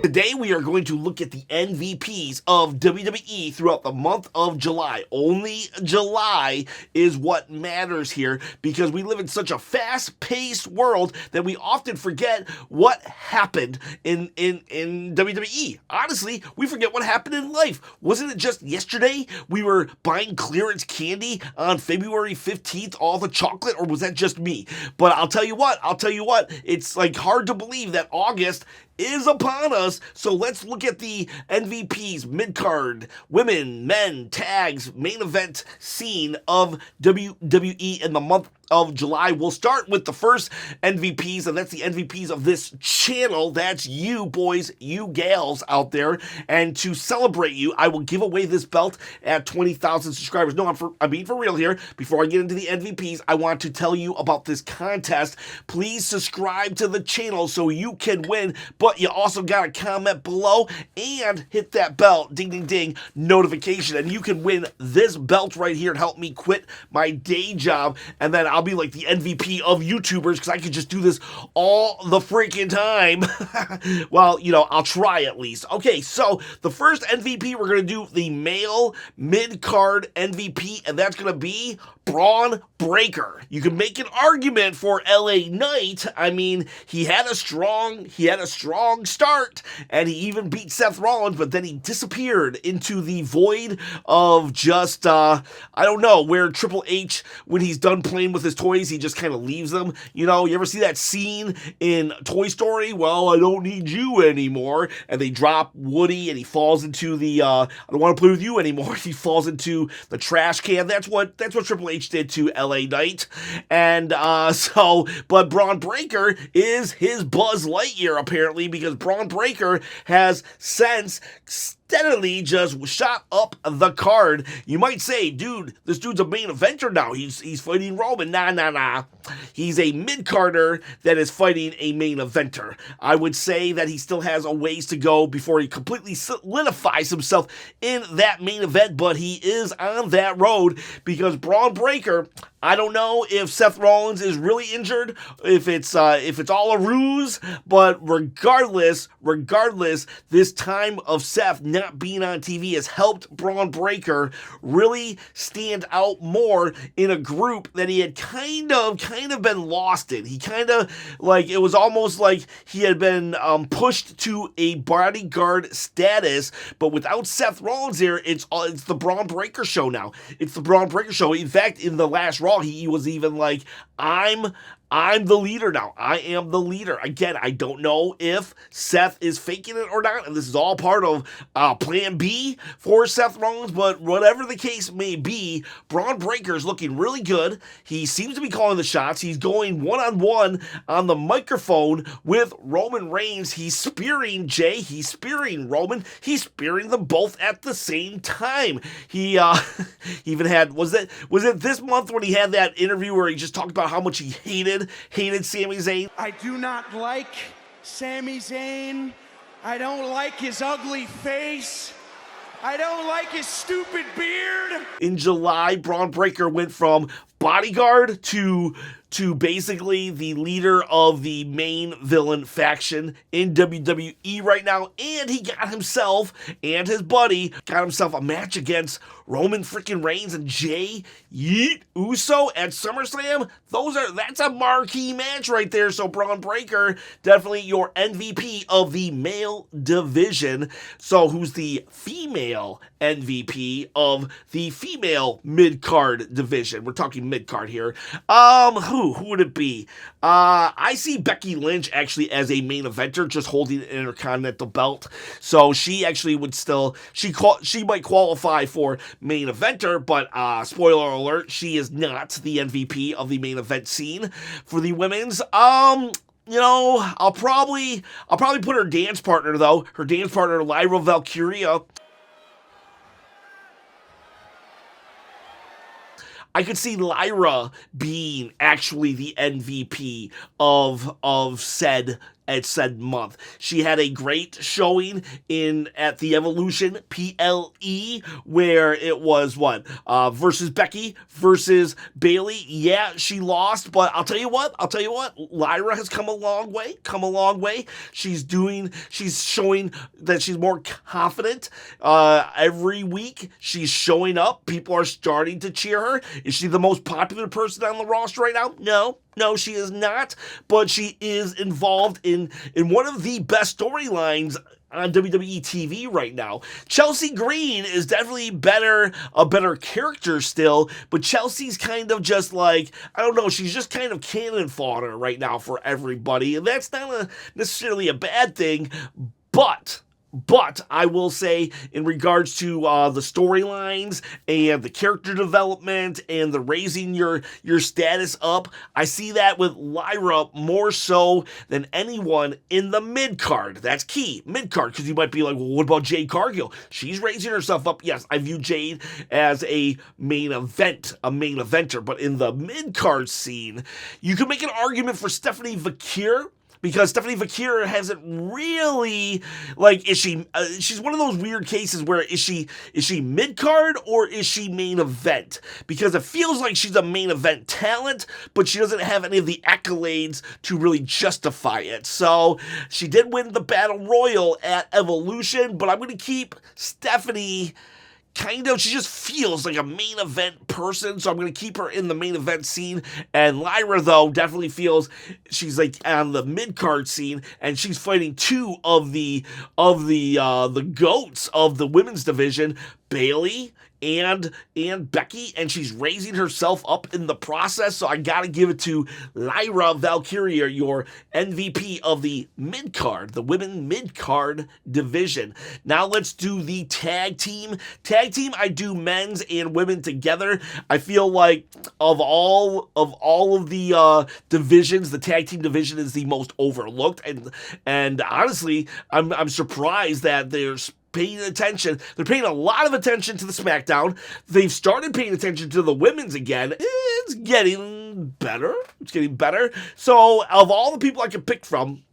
Today we are going to look at the MVPs of WWE throughout the month of July. Only July is what matters here because we live in such a fast-paced world that we often forget what happened in WWE. Honestly, we forget what happened in life. Wasn't it just yesterday we were buying clearance candy on February 15th, all the chocolate, or was that just me? But I'll tell you what, it's like hard to believe that August is upon us. So let's look at the MVPs, midcard, women, men, tags, main event scene of WWE in the month of July. We'll start with the first MVPs, and that's the MVPs of this channel. That's you boys, you gals out there. And to celebrate you, I will give away this belt at 20,000 subscribers. No, I'm being for real here. Before I get into the MVPs, I want to tell you about this contest. Please subscribe to the channel so you can win, but you also got to comment below and hit that bell, ding, ding, ding, notification, and you can win this belt right here and help me quit my day job, and then I'll be like the MVP of YouTubers because I could just do this all the freaking time. Well, you know, I'll try at least. Okay, so the first MVP, we're going to do the male mid-card MVP, and that's going to be Bron Breakker. You can make an argument for LA Knight. I mean, he had a strong start, and he even beat Seth Rollins, but then he disappeared into the void of just, I don't know, where Triple H, when he's done playing with his toys, he just kind of leaves them. You know, you ever see that scene in Toy Story? Well, I don't need you anymore. And they drop Woody, and he falls into the, I don't want to play with you anymore. He falls into the trash can. That's what Triple H did to LA Knight. And but Bron Breakker is his Buzz Lightyear, apparently, because Bron Breakker has since steadily just shot up the card. You might say, dude, this dude's a main eventer now. He's fighting Roman. Nah. He's a mid-carder that is fighting a main eventer. I would say that he still has a ways to go before he completely solidifies himself in that main event, but he is on that road because Bron Breakker, I don't know if Seth Rollins is really injured, if it's all a ruse, but regardless, this time of Seth not being on TV has helped Bron Breakker really stand out more in a group that he had kind of been lost in. He kind of, like, it was almost like he had been pushed to a bodyguard status, but without Seth Rollins there, it's the Bron Breakker show now. It's the Bron Breakker show. In fact, in the last Raw, he was even like, I'm the leader now. I am the leader. Again, I don't know if Seth is faking it or not, and this is all part of Plan B for Seth Rollins, but whatever the case may be, Bron Breakker is looking really good. He seems to be calling the shots. He's going one-on-one on the microphone with Roman Reigns. He's spearing Jay. He's spearing Roman. He's spearing them both at the same time. He even had, was it this month when he had that interview where he just talked about how much he hated Sami Zayn? I do not like Sami Zayn. I don't like his ugly face. I don't like his stupid beard. In July, Bron Breakker went from bodyguard to basically the leader of the main villain faction in WWE right now, and he got himself and his buddy a match against Roman freaking Reigns and Jay Uso at SummerSlam. That's a marquee match right there. So Bron Breakker, definitely your MVP of the male division. So who's the female MVP of the female mid-card division? We're talking mid-card here. Who would it be? I see Becky Lynch actually as a main eventer, just holding an Intercontinental belt. So she actually would still, she might qualify for main eventer, but spoiler alert, she is not the MVP of the main event scene for the women's. You know, I'll probably put her dance partner though. Her dance partner, Lyra Valkyria. I could see Lyra being actually the MVP of said at said month. She had a great showing at the Evolution PLE, where it was versus Becky versus Bayley. Yeah, she lost, but I'll tell you what, Lyra has come a long way. She's showing that she's more confident every week. She's showing up. People are starting to cheer her. Is she the most popular person on the roster right now? No, she is not, but she is involved in one of the best storylines on WWE TV right now. Chelsea Green is definitely a better character still, but Chelsea's kind of just like, I don't know, she's just kind of cannon fodder right now for everybody, and that's not necessarily a bad thing, but I will say, in regards to the storylines and the character development and the raising your status up, I see that with Lyra more so than anyone in the mid-card. That's key, mid-card, because you might be like, well, what about Jade Cargill? She's raising herself up. Yes, I view Jade as a main eventer, but in the mid-card scene, you could make an argument for Stephanie Vaquer, because Stephanie Vaquer hasn't really, she's one of those weird cases where is she mid-card or is she main event? Because it feels like she's a main event talent, but she doesn't have any of the accolades to really justify it. So she did win the Battle Royal at Evolution, but I'm going to keep Stephanie she just feels like a main event person, so I'm going to keep her in the main event scene. And Lyra, though, definitely feels she's like on the mid-card scene, and she's fighting two of the goats of the women's division, Bayley and Becky, and she's raising herself up in the process, so I gotta give it to Lyra Valkyria, your MVP of the mid-card, the women mid-card division. Now let's do the tag team. I do men's and women together. I feel like of all of the divisions, the tag team division is the most overlooked, and honestly, I'm surprised that there's paying attention. They're paying a lot of attention to the Smackdown. They've started paying attention to the women's again. It's getting better. So, of all the people I could pick from,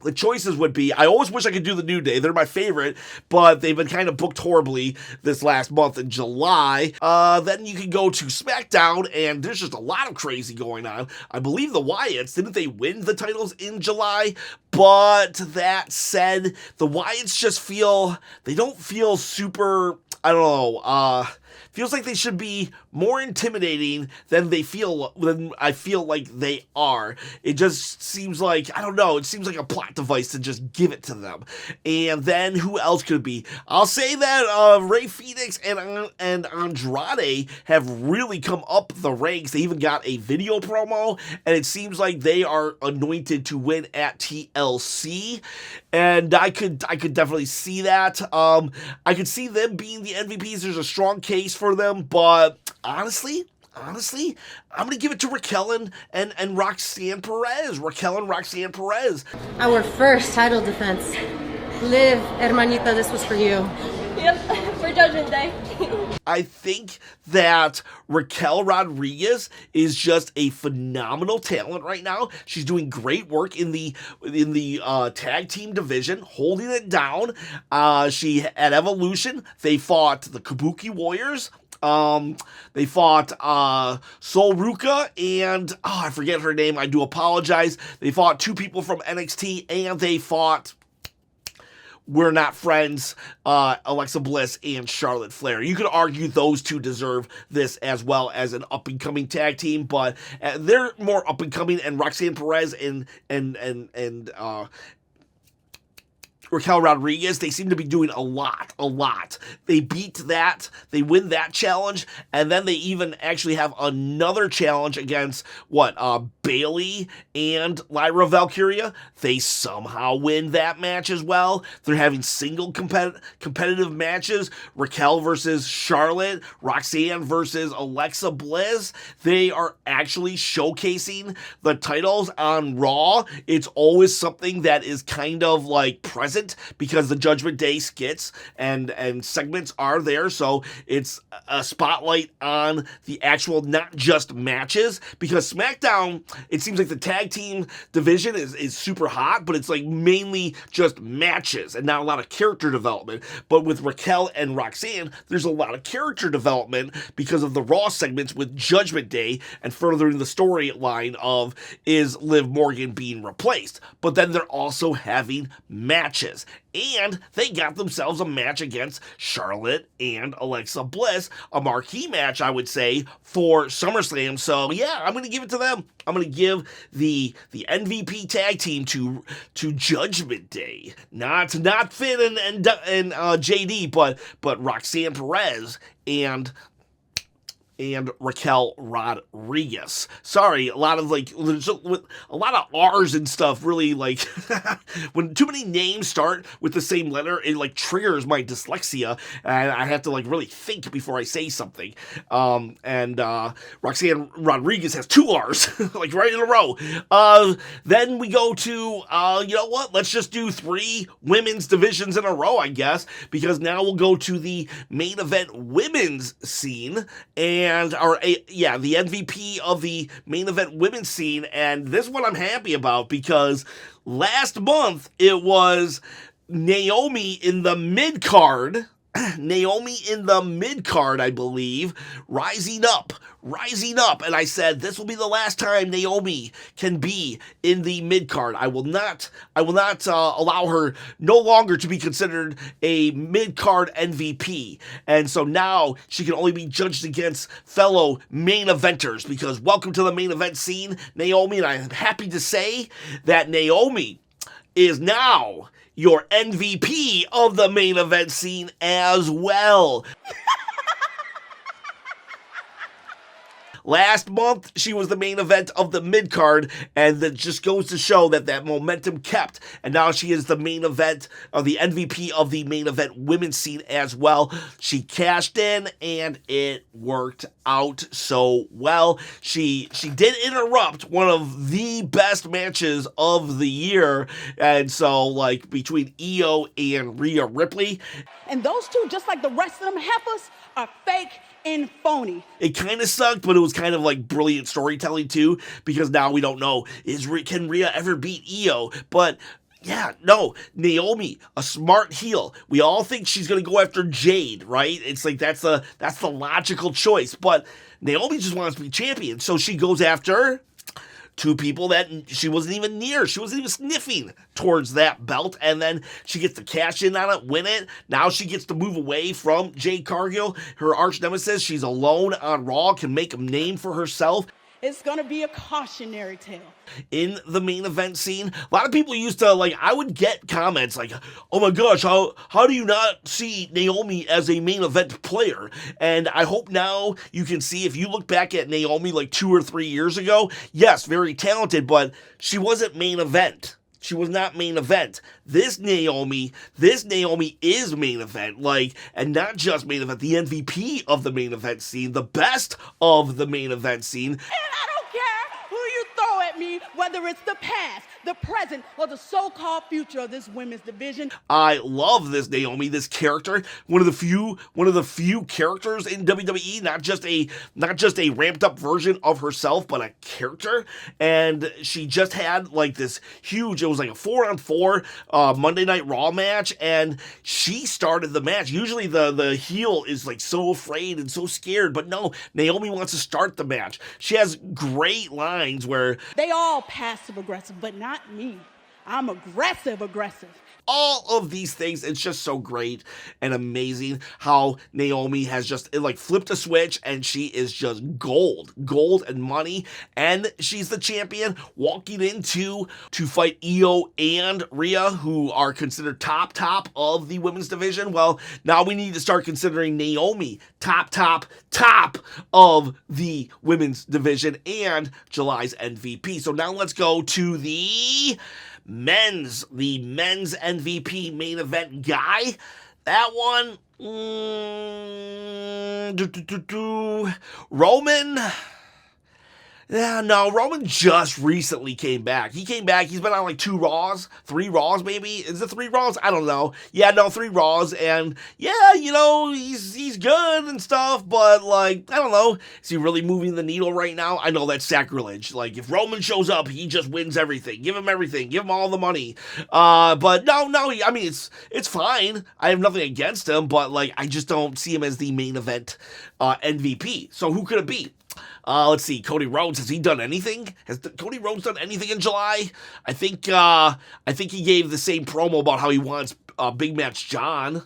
the choices would be, I always wish I could do the New Day. They're my favorite, but they've been kind of booked horribly this last month in July. Then you can go to SmackDown, and there's just a lot of crazy going on. I believe the Wyatts, didn't they win the titles in July? But that said, the Wyatts they don't feel super, I don't know, feels like they should be more intimidating than I feel like they are. It just seems like, I don't know, it seems like a plot device to just give it to them. And then who else could it be? I'll say that Rey Fenix and Andrade have really come up the ranks. They even got a video promo, and it seems like they are anointed to win at TLC. And I could definitely see that. I could see them being the MVPs. There's a strong case for them, but honestly, I'm going to give it to Raquel and Roxanne Perez. Our first title defense. Liv, hermanita, this was for you. Yep, for Judgment Day. I think that Raquel Rodriguez is just a phenomenal talent right now. She's doing great work in the tag team division, holding it down. At Evolution, they fought the Kabuki Warriors. They fought Sol Ruka and I forget her name. I do apologize. They fought two people from NXT, and they fought We're Not Friends, Alexa Bliss and Charlotte Flair. You could argue those two deserve this as well as an up-and-coming tag team, but they're more up-and-coming, and Roxanne Perez and Raquel Rodriguez, they seem to be doing a lot. They beat that, they win that challenge, and then they even actually have another challenge against, Bayley and Lyra Valkyria. They somehow win that match as well. They're having single competitive matches, Raquel versus Charlotte, Roxanne versus Alexa Bliss. They are actually showcasing the titles on Raw. It's always something that is kind of like present present because the Judgment Day skits and segments are there, so it's a spotlight on the actual, not just matches, because SmackDown, it seems like the tag team division is super hot, but it's like mainly just matches and not a lot of character development. But with Raquel and Roxanne, there's a lot of character development because of the Raw segments with Judgment Day and furthering the storyline of is Liv Morgan being replaced. But then they're also having matches. And they got themselves a match against Charlotte and Alexa Bliss, a marquee match, I would say, for SummerSlam. So yeah, I'm going to give it to them. I'm going to give the MVP tag team to Judgment Day, not Finn and JD, but Roxanne Perez and Raquel Rodriguez. Sorry, a lot of R's and stuff really like when too many names start with the same letter, it like triggers my dyslexia and I have to like really think before I say something. Roxanne Rodriguez has 2 R's like right in a row. Then we go to you know what? Let's just do 3 women's divisions in a row, I guess, because now we'll go to the main event women's scene and the MVP of the main event women's scene. And this one I'm happy about because last month it was Naomi in the midcard, I believe, rising up. And I said, this will be the last time Naomi can be in the mid-card. I will not allow her no longer to be considered a mid-card MVP. And so now she can only be judged against fellow main eventers because welcome to the main event scene, Naomi. And I'm happy to say that Naomi is now your MVP of the main event scene as well. Last month, she was the main event of the mid-card, and that just goes to show that momentum kept, and now she is the main event, or the MVP of the main event women's scene as well. She cashed in, and it worked out so well. She did interrupt one of the best matches of the year, and so, like, between Io and Rhea Ripley. And those two, just like the rest of them heifers, are fake and phony. It kind of sucked, but it was kind of like brilliant storytelling too, because now we don't know, can Rhea ever beat Io? But yeah, no, Naomi, a smart heel. We all think she's going to go after Jade, right? It's like that's the logical choice, but Naomi just wants to be champion, so she goes after 2 people that she wasn't even near. She wasn't even sniffing towards that belt. And then she gets to cash in on it, win it. Now she gets to move away from Jade Cargill, her arch nemesis. She's alone on Raw, can make a name for herself. It's going to be a cautionary tale. In the main event scene, a lot of people used to, like, I would get comments like, oh my gosh, how do you not see Naomi as a main event player? And I hope now you can see, if you look back at Naomi like 2 or 3 years ago, yes, very talented, but she wasn't main event. She was not main event. This Naomi is main event, like, and not just main event, the MVP of the main event scene, the best of the main event scene. And I don't care who you throw at me, whether it's the past, the present, or the so-called future of this women's division. I love this Naomi, this character, one of the few characters in WWE, not just a ramped up version of herself, but a character. And she just had like this huge, it was like a 4-on-4 Monday Night Raw match, and she started the match. Usually the heel is like so afraid and so scared, but no, Naomi wants to start the match. She has great lines where they all passive aggressive, but not me. I'm aggressive. All of these things, it's just so great and amazing how Naomi has just flipped a switch and she is just gold and money, and she's the champion walking into to fight Io and Rhea, who are considered top of the women's division. Well, now we need to start considering Naomi top of the women's division and July's MVP. So now let's go to the men's MVP main event guy. That one, Roman. Yeah, no, Roman just recently came back. He came back. He's been on like 3 Raws maybe. Is it 3 Raws? I don't know. Yeah, no, 3 Raws, and yeah, he's good and stuff, but like, I don't know. Is he really moving the needle right now? I know that's sacrilege. Like, if Roman shows up, he just wins everything. Give him everything. Give him all the money. But no, I mean, it's fine. I have nothing against him, but like, I just don't see him as the main event MVP. So who could it be? Let's see. Cody Rhodes, has he done anything? Has Cody Rhodes done anything in July? I think he gave the same promo about how he wants big match John.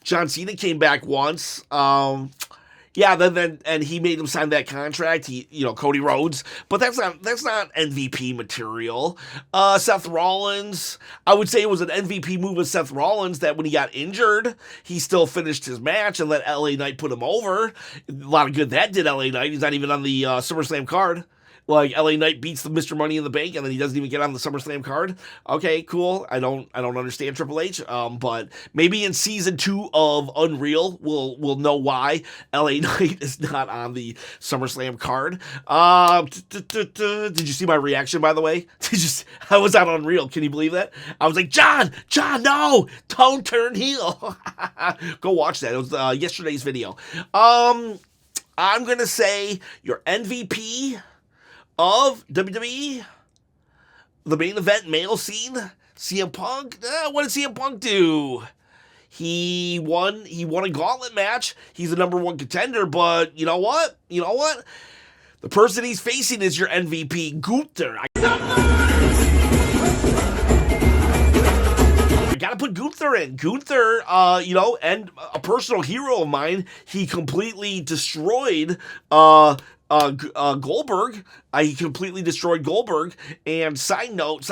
John Cena came back once. Yeah, then he made him sign that contract. Cody Rhodes, but that's not MVP material. Seth Rollins, I would say it was an MVP move with Seth Rollins that when he got injured, he still finished his match and let LA Knight put him over. A lot of good that did LA Knight. He's not even on the SummerSlam card. Like, LA Knight beats the Mr. Money in the Bank, and then he doesn't even get on the SummerSlam card. Okay, cool. I don't understand Triple H. But maybe in season 2 of Unreal, we'll know why LA Knight is not on the SummerSlam card. Did you see my reaction, by the way? I was on Unreal. Can you believe that? I was like, John, no, don't turn heel. Go watch that. It was yesterday's video. I'm gonna say your MVP of WWE, the main event male scene, CM Punk. What did CM Punk do? He won a gauntlet match. He's the number 1 contender, but you know what? The person he's facing is your MVP, Gunther. I gotta put Gunther in. Gunther, and a personal hero of mine, he completely destroyed Goldberg. He completely destroyed Goldberg. And side note,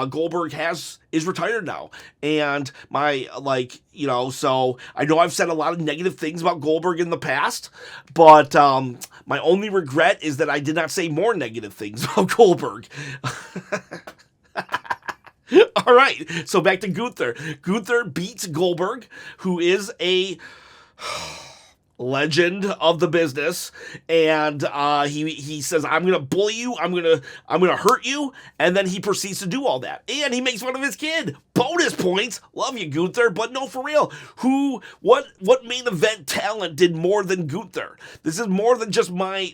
Goldberg is retired now. And so I know I've said a lot of negative things about Goldberg in the past, but my only regret is that I did not say more negative things about Goldberg. All right, so back to Gunther. Gunther beats Goldberg, who is a legend of the business, and he says, I'm gonna bully you, I'm gonna hurt you, and then he proceeds to do all that, and he makes fun of his kid. Bonus points. Love you, Gunther, but no, for real, what main event talent did more than Gunther? This is more than just my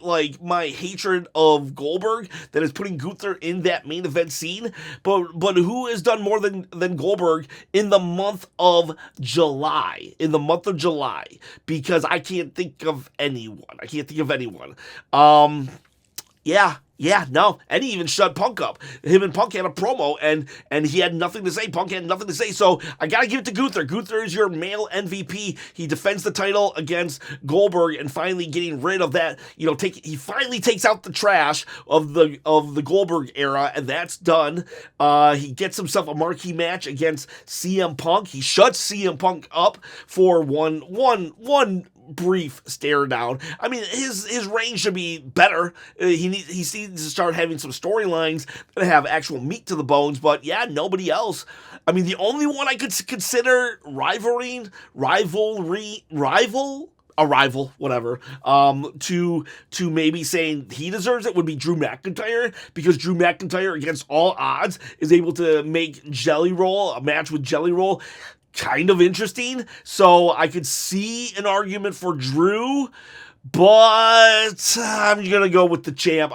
hatred of Goldberg that is putting Gunther in that main event scene, but who has done more than Goldberg in the month of July? Because I can't think of anyone. Yeah, no, and he even shut Punk up. Him and Punk had a promo, and he had nothing to say. Punk had nothing to say, so I gotta give it to Gunther. Gunther is your male MVP. He defends the title against Goldberg, and finally getting rid of that. He finally takes out the trash of the Goldberg era, and that's done. He gets himself a marquee match against CM Punk. He shuts CM Punk up for one brief stare down. I mean, his reign should be better. He needs to start having some storylines that have actual meat to the bones, but yeah, nobody else. I mean, the only one I could consider rival, whatever, to maybe saying he deserves it would be Drew McIntyre, because Drew McIntyre, against all odds, is able to make a match with Jelly Roll kind of interesting. So I could see an argument for Drew, but I'm going to go with the champ.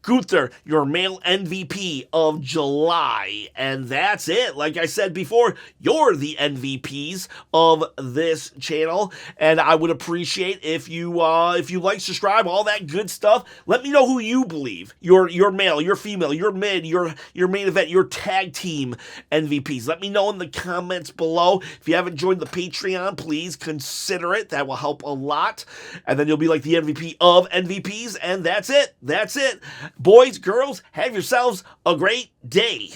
Gunther, your male MVP of July. And that's it. Like I said before, you're the MVPs of this channel. And I would appreciate if you like, subscribe, all that good stuff. Let me know who you believe. Your male, your female, your mid, your main event, your tag team MVPs. Let me know in the comments below. If you haven't joined the Patreon, please consider it. That will help a lot. And then you'll be like the MVP of MVPs, and that's it. Boys, girls, have yourselves a great day.